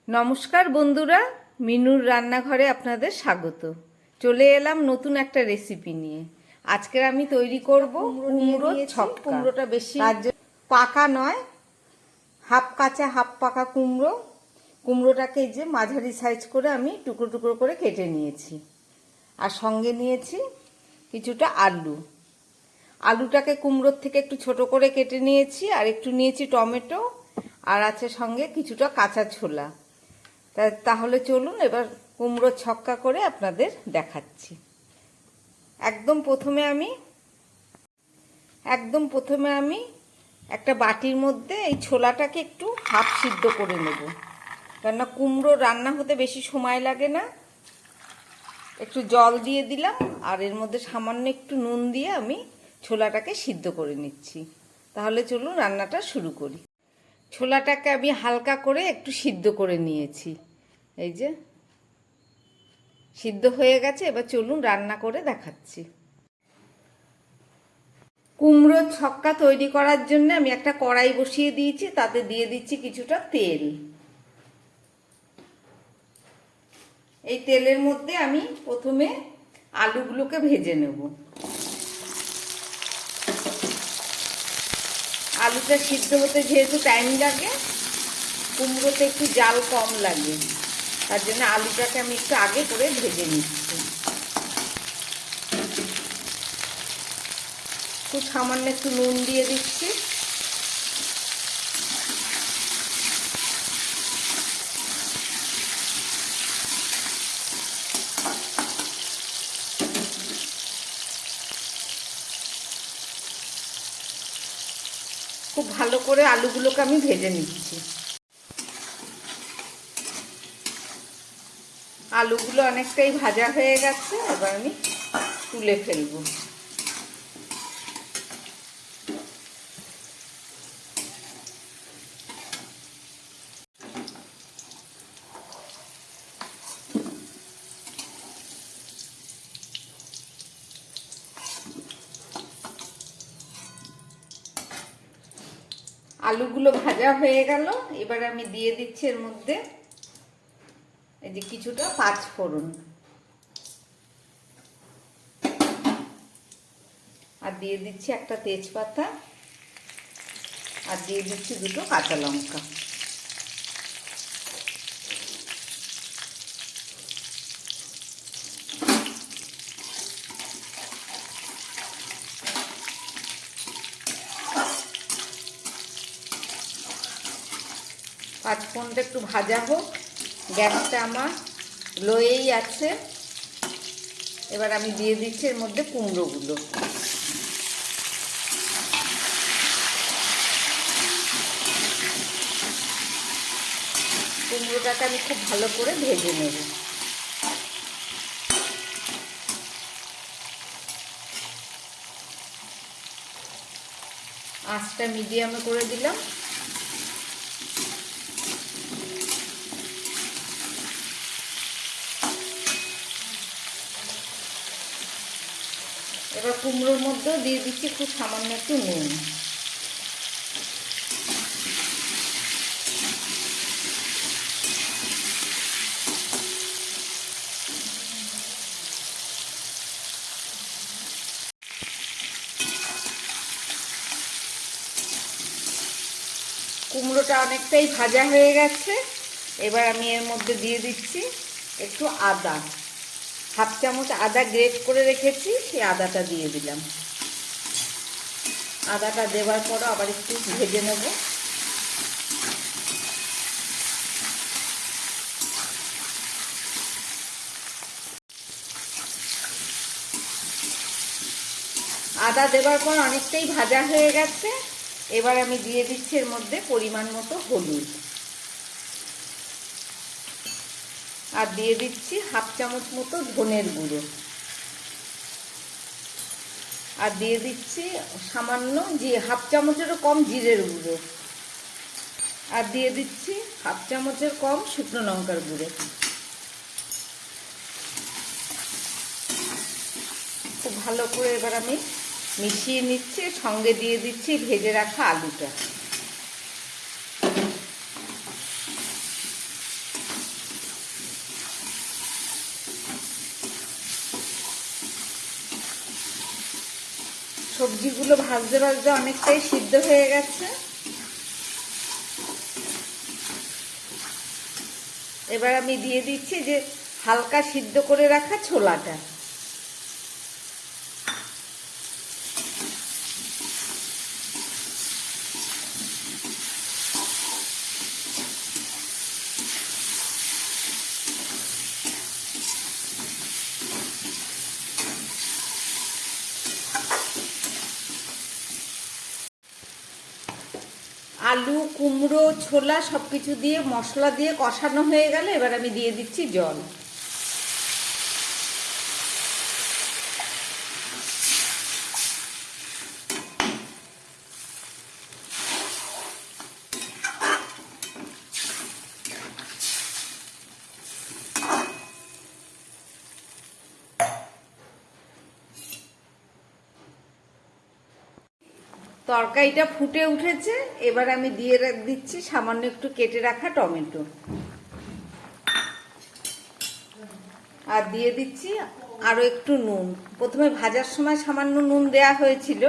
নমস্কার বন্ধুরা, মিনুর রান্নাঘরে আপনাদের স্বাগত। চলে এলাম নতুন একটা রেসিপি নিয়ে। আজকে আমি তৈরি করব কুমড়ো ছক্কা। কুমড়োটা বেশি পাকা নয়, হাফ কাঁচা হাফ পাকা কুমড়ো। কুমড়োটাকে যে মাঝারি সাইজ করে আমি টুকরো টুকরো করে কেটে নিয়েছি। আর সঙ্গে নিয়েছি কিছুটা আলু। আলুটাকে কুমড়োর থেকে একটু ছোট করে কেটে নিয়েছি, আর একটু নিয়েছি টমেটো, আর আছে সঙ্গে কিছুটা কাঁচা ছোলা। তাহলে চলুন এবার কুমড়ো ছক্কা করে আপনাদের দেখাচ্ছি। একদম প্রথমে আমি একটা বাটির মধ্যে এই ছোলাটাকে একটু হাফ সিদ্ধ করে নেব, কেননা কুমড়ো রান্না হতে বেশি সময় লাগে না। একটু জল দিয়ে দিলাম, আর এর মধ্যে সামান্য একটু নুন দিয়ে আমি ছোলাটাকে সিদ্ধ করে নিচ্ছি। তাহলে চলুন রান্নাটা শুরু করি। ছোলাটাকে আমি হালকা করে একটু সিদ্ধ করে নিয়েছি। এই যে সিদ্ধ হয়ে গেছে, এবার চলুন রান্না করে দেখাচ্ছি। কুমড়ো ছক্কা তৈরি করার জন্য আমি একটা কড়াই বসিয়ে দিয়েছি, তাতে দিয়ে দিচ্ছি কিছুটা তেল। এই তেলের মধ্যে আমি প্রথমে আলুগুলোকে ভেজে নেব। আলুটা সিদ্ধ হতে যেহেতু টাইম লাগে, কুমড়োতে একটু জাল কম লাগে, তার জন্য আলুটাকে আমি একটু আগে করে ভেজে নিচ্ছি। খুব সামান্য একটু নুন দিয়ে দিচ্ছি। খুব ভালো করে আলুগুলোকে আমি ভেজে নিচ্ছি। আলুগুলো অনেকটাই ভাজা হয়ে গেছে, এবার আমি তুলে ফেলবো। আলুগুলো ভাজা হয়ে গেল, এবার আমি দিয়ে দিচ্ছি এর মধ্যে এই যে কিছুটা পাঁচ ফোড়ন, আর দিয়ে দিচ্ছি একটা তেজপাতা, আর দিয়ে দিচ্ছি দুটো কাঁচা লঙ্কা। পাঁচ ফোড়নটা একটু ভাজা হোক, গ্যাসটা আমার লোয়েই আছে। এবার আমি দিয়ে দিচ্ছি এর মধ্যে কুমড়োগুলো। কুমড়োটাকে আমি খুব ভালো করে ভেজে নেব। আঁচটা মিডিয়ামে করে দিলাম। এবার কুমড়োর মধ্যেও দিয়ে দিচ্ছি খুব সামান্য একটু নুন। কুমড়োটা অনেকটাই ভাজা হয়ে গেছে, এবার আমি এর মধ্যে দিয়ে দিচ্ছি একটু আদা। হাফ চামচ আদা গ্রেট করে রেখেছি, সেই আদাটা দিয়ে দিলাম। আদাটা দেওয়ার পর আবার একটু ভেজে নেব। আদা দেওয়ার পর অনেকটাই ভাজা হয়ে গেছে, এবার আমি দিয়ে দিচ্ছি এর মধ্যে পরিমাণ মতো হলুদ, আর দিয়ে দিচ্ছি হাফ চামচ মতো ধনের গুঁড়ো, আর দিয়ে দিচ্ছি সামান্য হাফ চামচেরও কম জিরের গুঁড়ো, আর দিয়ে দিচ্ছি হাফ চামচের কম শুকনো লঙ্কার গুঁড়ো। খুব ভালো করে এবার আমি মিশিয়ে নিচ্ছি, সঙ্গে দিয়ে দিচ্ছি ভেজে রাখা আলুটা। সবজিগুলো ভাজতে ভাজতে অনেকটাই সিদ্ধ হয়ে গেছে। এবার আমি দিয়ে দিচ্ছি যে হালকা সিদ্ধ করে রাখা ছোলাটা। আলু, কুমড়ো, ছোলা সব কিছু দিয়ে মশলা দিয়ে কষানো হয়ে গেলে এবার আমি দিয়ে দিচ্ছি জল। তরকারিটা ফুটে উঠেছে, এবার আমি দিয়ে দিচ্ছি সামান্য একটু কেটে রাখা টমেটো, আর দিয়ে দিচ্ছি আরো একটু নুন। প্রথমে ভাজার সময় সামান্য নুন দেয়া হয়েছিল।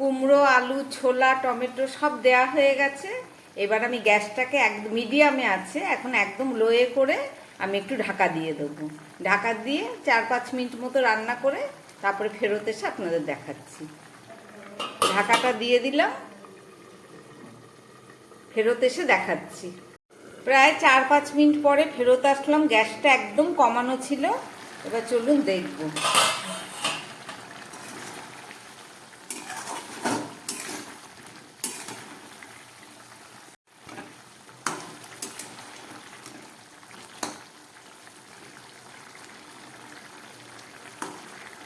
কুমড়ো, আলু, ছোলা, টমেটো সব দেয়া হয়ে গেছে। এবার আমি গ্যাসটাকে একদম মিডিয়ামে আছে, এখন একদম লোয়ে করে আমি একটু ঢাকা দিয়ে দেবো। ঢাকা দিয়ে 4-5 মিনিট মতো রান্না করে তারপরে ফেরত এসে আপনাদের দেখাচ্ছি। ঢাকাটা দিয়ে দিলাম, ফেরত এসে দেখাচ্ছি। প্রায় 4-5 মিনিট পরে ফেরত আসলাম, গ্যাসটা একদম কমানো ছিল। এবার চলুন দেখবো।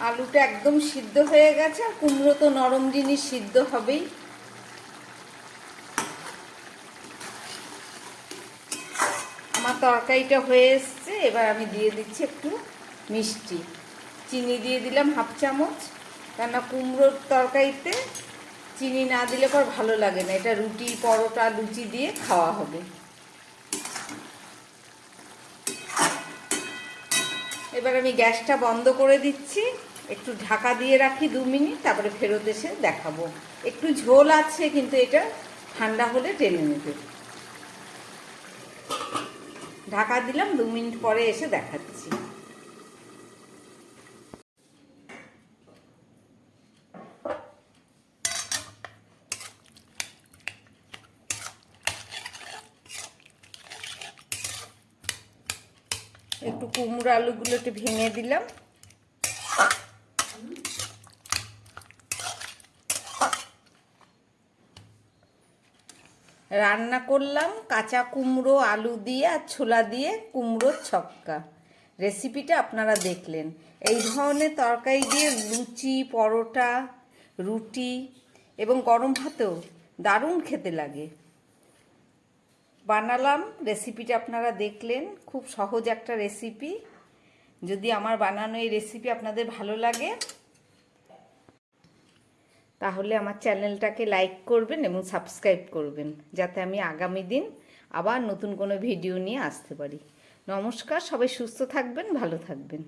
আলুটা একদম সিদ্ধ হয়ে গেছে, আর কুমড়ো তো নরম জিনিস, সিদ্ধ হবেই। আমার তরকারিটা হয়ে এসছে, এবার আমি দিয়ে দিচ্ছি একটু মিষ্টি। চিনি দিয়ে দিলাম 1/2 চামচ, কেননা কুমড়োর তরকারিতে চিনি না দিলে পর ভালো লাগে না। এটা রুটি, পরোটা, লুচি দিয়ে খাওয়া হবে। এবার আমি গ্যাসটা বন্ধ করে দিচ্ছি, একটু ঢাকা দিয়ে রাখি 2 মিনিট, তারপরে ফেরত এসে দেখাবো। একটু ঝোল আছে, কিন্তু এটা ঠান্ডা হলে টেনে নেবে। ঢাকা দিলাম, 2 মিনিট পরে এসে দেখাচ্ছি। একটু কুমড়ো আলুগুলো একটু ভেঙে দিলাম। রান্না করলাম কাঁচা কুমড়ো, আলু দিয়ে আর ছোলা দিয়ে কুমড়োর ছক্কা। রেসিপিটা আপনারা দেখলেন। এই ধরনের তরকারি দিয়ে লুচি, পরোটা, রুটি এবং গরম ভাতেও দারুণ খেতে লাগে। বানালাম, রেসিপিটা আপনারা দেখলেন। খুব সহজ একটা রেসিপি। যদি আমার বানানো এই রেসিপি আপনাদের ভালো লাগে তাহলে আমার চ্যানেলটাকে লাইক করবেন এবং সাবস্ক্রাইব করবেন, যাতে আমি আগামী দিন আবার নতুন কোনো ভিডিও নিয়ে আসতে পারি। নমস্কার, সবাই সুস্থ থাকবেন, ভালো থাকবেন।